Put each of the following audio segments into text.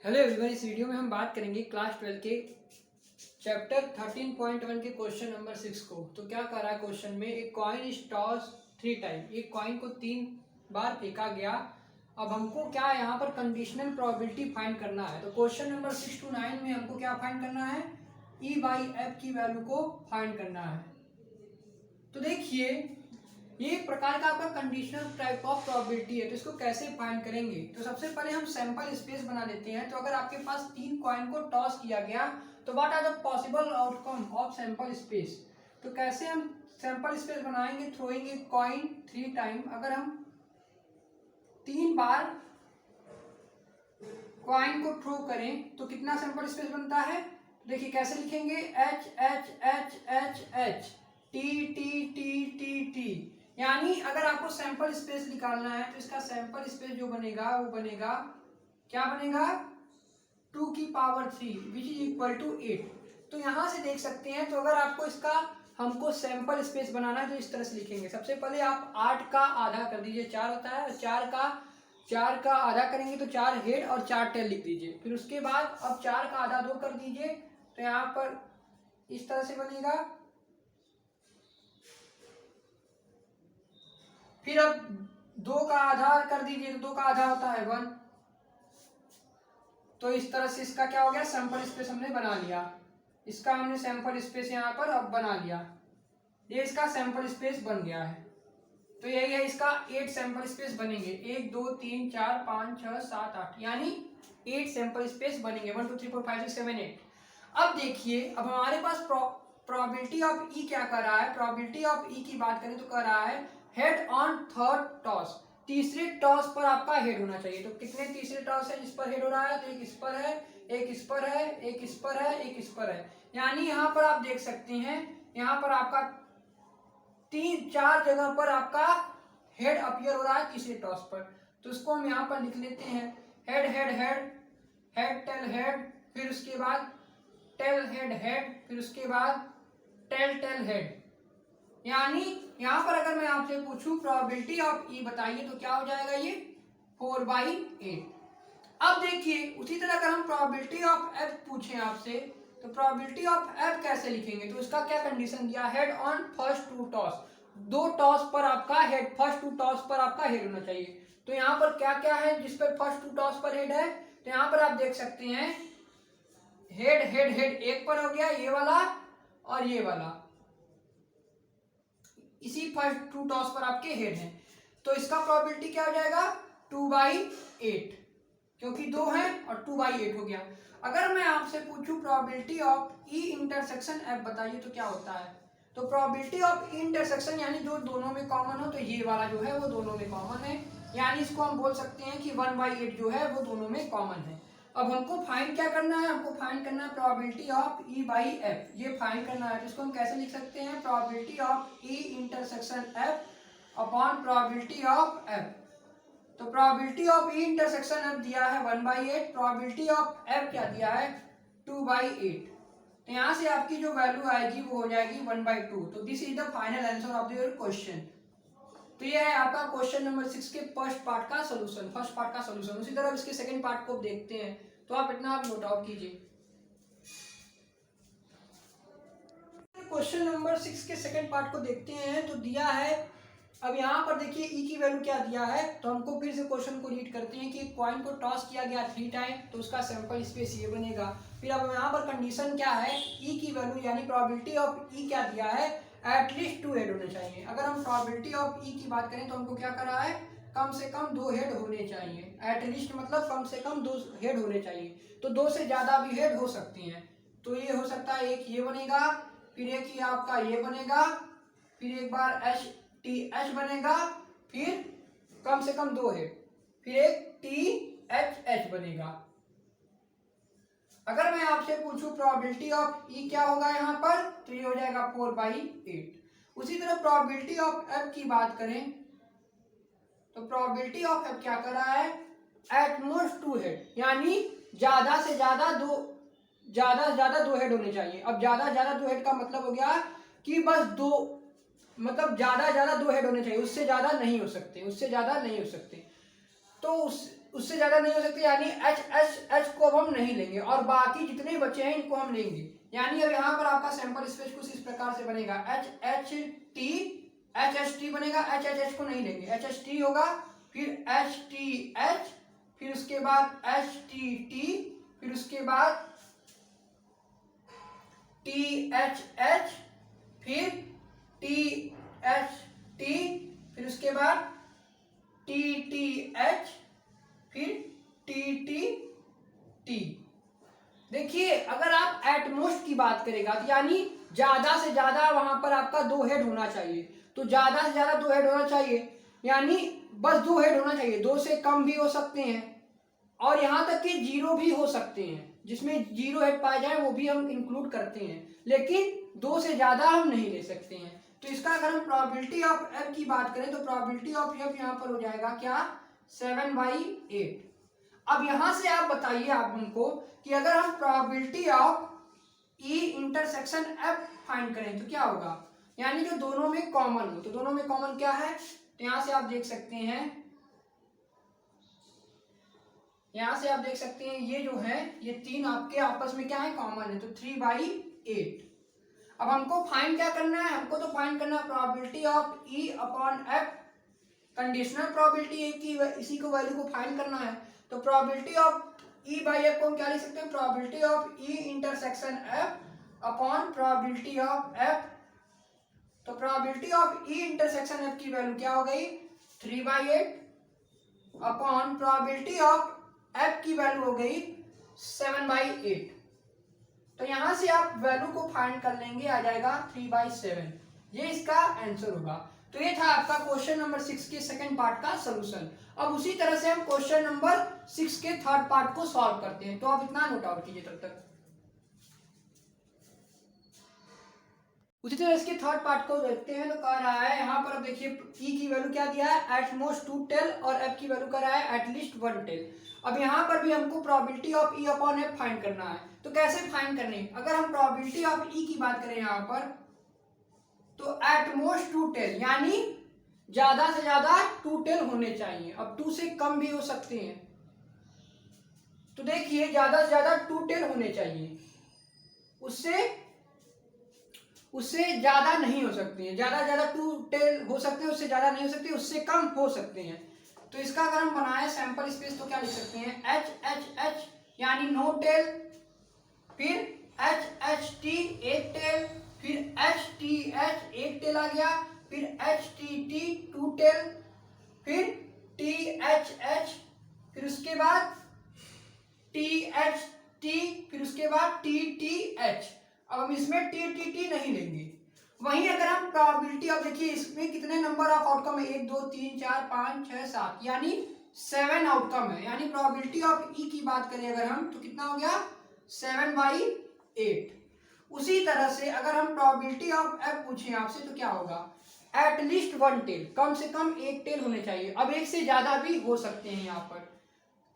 Hello everyone, इस video में हम बात करेंगे क्लास 12 के चैप्टर 13.1 के क्वेश्चन नंबर 6 को। तो क्या कर रहा है क्वेश्चन में, एक कॉइन इज टॉस 3 टाइम, एक कॉइन को 3 बार फेंका गया। अब हमको क्या यहाँ पर कंडीशनल प्रोबेबिलिटी फाइंड करना है। तो क्वेश्चन नंबर 6 to 9 में हमको क्या फाइंड करना है, ई बाई एफ की वैल्यू को फाइंड करना है। तो देखिए, ये एक प्रकार का आपका कंडीशनल टाइप ऑफ प्रोबेबिलिटी है। तो इसको कैसे फाइंड करेंगे, तो सबसे पहले हम सैंपल स्पेस बना लेते हैं। तो अगर आपके पास 3 कॉइन को टॉस किया गया तो what are the possible outcome of sample space. तो कैसे हम सैंपल स्पेस बनाएंगे, थ्रोइंग ए कॉइन 3 टाइम। अगर हम 3 बार कॉइन को थ्रो करें तो कितना सैंपल स्पेस बनता है। देखिए कैसे लिखेंगे, H H H H H T T T T T. यानी अगर आपको सैंपल स्पेस निकालना है तो इसका सैंपल स्पेस जो बनेगा वो बनेगा, क्या बनेगा, 2 की power 3 which is equal to 8। तो यहां से देख सकते हैं। तो अगर आपको इसका हमको सैंपल स्पेस बनाना है तो इस तरह से लिखेंगे। सबसे पहले आप 8 का आधा कर दीजिए, 4 होता है, 4 का आधा करेंगे तो 4 हेड और 4 टेल लिख दीजिए। फिर उसके बाद अब 4 का आधा 2 कर दीजिए, तो यहाँ पर इस तरह से बनेगा। फिर अब 2 का आधा कर दीजिए तो 2 का आधा होता है 1। तो इस तरह से इसका क्या हो गया, सैंपल स्पेस हमने बना लिया। इसका हमने सैंपल स्पेस यहाँ पर अब बना लिया, ये इसका सैंपल स्पेस बन गया है। तो यही है, इसका 8 सैंपल स्पेस बनेंगे, 1 2 3 4 5 6 7 8, यानी 8 सैंपल स्पेस बनेंगे, 1 2 3 4 5 6 7 8। अब देखिए, अब हमारे पास प्रोबेबिलिटी ऑफ ई क्या कर रहा है। प्रोबेबिलिटी ऑफ ई की बात करें तो कर रहा है हेड ऑन थर्ड टॉस, तीसरे टॉस पर आपका हेड होना चाहिए। तो कितने तीसरे टॉस है जिस पर हेड हो रहा है, तो एक इस पर है, एक इस पर है, एक इस पर है, एक इस पर है। यानी यहाँ पर आप देख सकते हैं, यहाँ पर आपका 3-4 जगह पर आपका हेड अपीयर हो रहा है तीसरे टॉस पर। तो इसको हम यहाँ पर लिख लेते हैं, head head head head tail head, फिर उसके बाद टेल हेड हेड, फिर उसके बाद टेल टेल हेड। यानी यहाँ पर अगर मैं आपसे पूछूं प्रोबेबिलिटी ऑफ ई बताइए तो क्या हो जाएगा, ये 4/8। अब देखिए उसी तरह अगर हम प्रोबेबिलिटी ऑफ एफ पूछें आपसे तो प्रोबेबिलिटी ऑफ एफ कैसे लिखेंगे। तो इसका क्या कंडीशन दिया, head on first 2 toss, 2 toss पर आपका हेड, फर्स्ट 2 टॉस पर आपका हेड होना चाहिए। तो यहाँ पर क्या क्या है जिस पर फर्स्ट 2 टॉस पर हेड है, तो यहाँ पर आप देख सकते हैं हेड हेड हेड एक पर हो गया, ये वाला और ये वाला, इसी फर्स्ट 2 टॉस पर आपके हेड हैं। तो इसका प्रोबेबिलिटी क्या हो जाएगा, 2/8, क्योंकि 2 है और 2/8 हो गया। अगर मैं आपसे पूछूं probability of E intersection F बताइए तो क्या होता है। तो प्रोबेबिलिटी ऑफ ई इंटरसेक्शन यानी जो दोनों में कॉमन हो, तो ये वाला जो है वो दोनों में कॉमन है, यानी इसको हम बोल सकते हैं कि 1/8 जो है वो दोनों में कॉमन है। अब हमको फाइंड क्या करना है, हमको फाइंड करना है probability of E by F, ये फाइंड करना है। तो इसको हम कैसे लिख सकते हैं, probability of E intersection F upon probability of F. तो probability of E intersection F दिया है 1/8, प्रोबेबिलिटी ऑफ एफ क्या दिया है 2/8। तो यहाँ से आपकी जो वैल्यू आएगी वो हो जाएगी 1/2। तो this is the final answer of your question. तो ये है आपका क्वेश्चन नंबर 6 के फर्स्ट पार्ट का सोल्यूशन। उसी तरह इसके सेकंड पार्ट को देखते हैं, तो आप इतना आप नोट आउट कीजिए। क्वेश्चन नंबर 6 के सेकंड पार्ट को देखते हैं। तो दिया है, अब यहाँ पर देखिए ई की वैल्यू क्या दिया है। तो हमको फिर से क्वेश्चन को रीड करते हैं कि कॉइन को टॉस किया गया 3 टाइम, तो उसका सैंपल स्पेस ये बनेगा। फिर अब यहाँ पर कंडीशन क्या है, ई की वैल्यू यानी प्रोबेबिलिटी ऑफ ई क्या दिया है, एटलीस्ट 2 हेड होने चाहिए। अगर हम प्रोबेबिलिटी ऑफ ई की बात करें तो हमको क्या करा है, कम से कम 2 हेड होने चाहिए। एटलीस्ट मतलब कम से कम 2 हेड होने चाहिए। तो 2 से ज्यादा भी हेड हो सकती हैं। तो ये हो सकता है, एक ये बनेगा, फिर एक ही आपका ये बनेगा, फिर एक बार एच टी एच बनेगा, फिर कम से कम 2 हेड, फिर एक टी एच एच बनेगा। अगर मैं आपसे पूछूं प्रोबेबिलिटी ऑफ ई क्या होगा यहाँ पर, तो ये हो जाएगा 4/8। उसी तरह प्रोबेबिलिटी ऑफ एफ की बात करें तो प्रोबेबिलिटी ऑफ एफ क्या कर रहा है, एटमोस्ट 2 हेड, यानी ज्यादा से ज्यादा 2 हेड होने चाहिए। अब ज्यादा 2 हेड का मतलब हो गया कि बस 2, मतलब ज्यादा 2 हेड होने चाहिए, उससे ज्यादा नहीं हो सकते। तो उससे ज्यादा नहीं हो सकते, यानी एच एच एच को अब हम नहीं लेंगे और बाकी जितने बचे हैं इनको हम लेंगे। यानी अब यहाँ पर आपका सैंपल स्पेस कुछ इस प्रकार से बनेगा, एच एच टी बनेगा, एच एच एच को नहीं लेंगे, एच एच टी होगा, फिर एच टी एच, फिर उसके बाद एच टी टी, फिर उसके बाद टी एच एच, फिर टी एच टी, फिर उसके बाद टी टी एच, फिर टी टी टी। देखिए अगर आप एटमोस्ट की बात करेगा तो यानी ज्यादा से ज्यादा वहां पर आपका 2 हेड होना चाहिए, तो ज्यादा से ज्यादा 2 हेड होना चाहिए, यानी बस 2 हेड होना चाहिए, 2 से कम भी हो सकते हैं और यहां तक कि 0 भी हो सकते हैं, जिसमें 0 हेड पाए जाए वो भी हम इंक्लूड करते हैं, लेकिन 2 से ज्यादा हम नहीं ले सकते हैं। तो इसका अगर हम प्रोबेबिलिटी ऑफ एफ की बात करें तो प्रोबेबिलिटी ऑफ एफ यहाँ पर हो जाएगा क्या, 7/8। अब यहां से आप बताइए आप हमको कि अगर हम probability of E intersection F find करें तो क्या होगा, यानी जो दोनों में कॉमन हो, तो दोनों में कॉमन क्या है, तो यहां से आप देख सकते हैं, यहां से आप देख सकते हैं ये जो है ये 3 आपके आपस में क्या है, कॉमन है, तो 3/8। अब हमको फाइंड क्या करना है, हमको तो फाइंड करना है probability of E upon F, conditional probability की इसी को वैल्यू को फाइंड करना है। तो probability of E by F को हम क्या लिख सकते हैं, probability of E intersection F upon probability of F. तो probability of E intersection F की वैल्यू क्या हो गई, 3/8 अपॉन प्रोबेबिलिटी ऑफ एफ की वैल्यू हो गई 7/8। तो यहां से आप वैल्यू को फाइंड कर लेंगे, आ जाएगा 3/7, ये इसका आंसर होगा। तो ये था आपका क्वेश्चन नंबर 6 के सेकंड पार्ट का सोल्यूशन। अब उसी तरह से हम क्वेश्चन नंबर 6 के थर्ड पार्ट को सॉल्व करते हैं, तो आप इतना नोट आउट कीजिए तब तक। उसी तरह इसके थर्ड पार्ट को देखते हैं, तो कह रहा है यहाँ पर, अब देखिए ई की वैल्यू क्या दिया है, एट मोस्ट 2 टेल, और एफ की वैल्यू कर रहा है एटलीस्ट 1 टेल। अब यहाँ पर भी हमको probability of E upon F find करना है, तो कैसे फाइंड करनी, अगर हम प्रोबेबिलिटी ऑफ ई की बात करें यहाँ पर, तो एट मोस्ट 2 टेल, यानी ज्यादा से ज्यादा 2 टेल होने चाहिए, अब 2 से कम भी हो सकते हैं, तो देखिए ज्यादा से ज्यादा 2 टेल होने चाहिए, उससे ज्यादा नहीं हो सकते हैं, ज्यादा से ज्यादा 2 टेल हो सकते हैं, उससे ज्यादा नहीं हो सकते, उससे कम हो सकते हैं। तो इसका अगर हम बनाए सैंपल स्पेस तो क्या लिख सकते हैं, एच एच एच यानी नो टेल, फिर एच एच टी 1 टेल, फिर एच टी एच 1 टेल आ गया, फिर एच टी टी 2 टेल, फिर टी एच एच, फिर उसके बाद टी एच टी, फिर उसके बाद टी टी एच। अब हम इसमें टी टी टी नहीं लेंगे। वहीं अगर हम प्रोबेबिलिटी, अब देखिए इसमें कितने नंबर ऑफ आउटकम है, 1 2 3 4 5 6 7, यानी 7 आउटकम है, यानी प्रोबेबिलिटी ऑफ ई की बात करें अगर हम, तो कितना हो गया, 7/8। उसी तरह से अगर हम प्रोबेबिलिटी ऑफ एफ पूछें आपसे तो क्या होगा, एटलीस्ट 1 टेल, कम से कम 1 टेल होने चाहिए। अब 1 से ज्यादा भी हो सकते हैं यहाँ पर,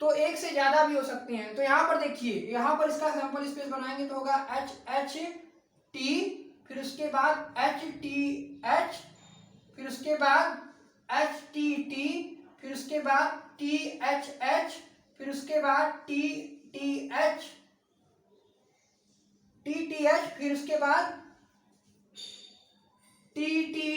तो 1 से ज्यादा भी हो सकते हैं। तो यहाँ पर देखिए, यहाँ पर इसका सैंपल स्पेस बनाएंगे तो होगा एच एच टी, फिर उसके बाद एच टी एच, फिर उसके बाद एच टी टी, फिर उसके बाद टी एच एच, फिर उसके बाद T T H, T T H, फिर उसके बाद टी टी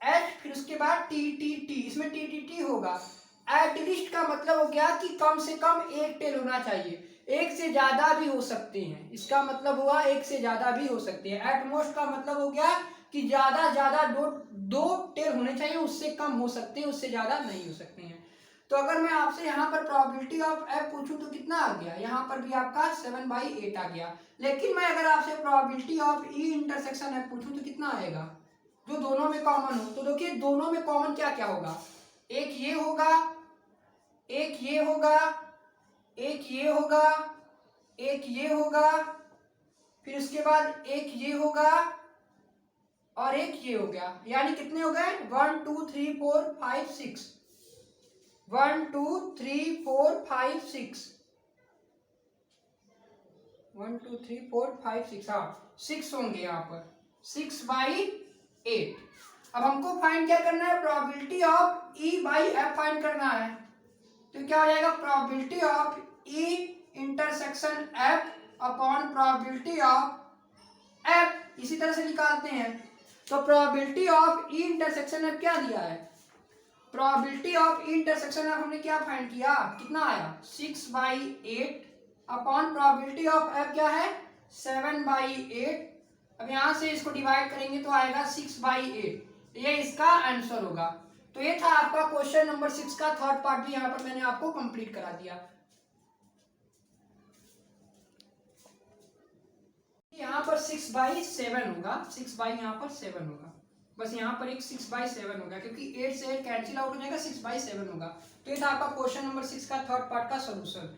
एच, फिर उसके बाद टी टी टी, इसमें टी टी टी होगा। एटलीस्ट का मतलब हो गया कि कम से कम 1 टेल होना चाहिए, 1 से ज्यादा भी हो सकते हैं, इसका मतलब हुआ 1 से ज्यादा भी हो सकते हैं। एटमोस्ट का मतलब हो गया कि ज्यादा 2 टेल होने चाहिए, उससे कम हो सकते हैं, उससे ज्यादा नहीं हो सकते हैं। तो अगर मैं आपसे यहाँ पर प्रोबेबिलिटी ऑफ एफ पूछूं तो कितना आ गया, यहाँ पर भी आपका 7/8 आ गया। लेकिन मैं अगर आपसे probability of E intersection F पूछूं तो कितना आएगा, जो दोनों में कॉमन हो। तो देखिए दोनों में कॉमन क्या क्या होगा, एक ये होगा, एक ये होगा, एक ये होगा, एक ये होगा, फिर उसके बाद एक ये होगा और एक ये हो गया, यानी कितने हो गए, 1 2 3 4 5 6, 1 2 3 4 5 6, 1 2 3 4 5 6, हाँ 6 होंगे यहाँ पर, 6/8। अब हमको फाइंड क्या करना है, probability of E by F find करना है। तो क्या हो जाएगा, probability of E intersection F upon probability of F, इसी तरह से निकालते हैं। तो probability of E intersection F क्या दिया है, probability of E intersection F हमने क्या फाइंड किया, कितना आया 6/8 अपॉन प्रोबेबिलिटी ऑफ एफ क्या है 7/8। अब यहां से इसको डिवाइड करेंगे तो आएगा 6/8। ये इसका आंसर होगा। तो ये था आपका क्वेश्चन नंबर 6 का थर्ड पार्ट भी यहां पर मैंने आपको कंप्लीट करा दिया। यहाँ पर 6/7 होगा, 6 यहाँ पर 7 होगा, बस यहाँ पर एक 6/7 होगा क्योंकि 8 से 8 कैंसिल आउट हो जाएगा, 6/7 होगा। तो ये था आपका क्वेश्चन नंबर 6 का थर्ड पार्ट का सोल्यूशन।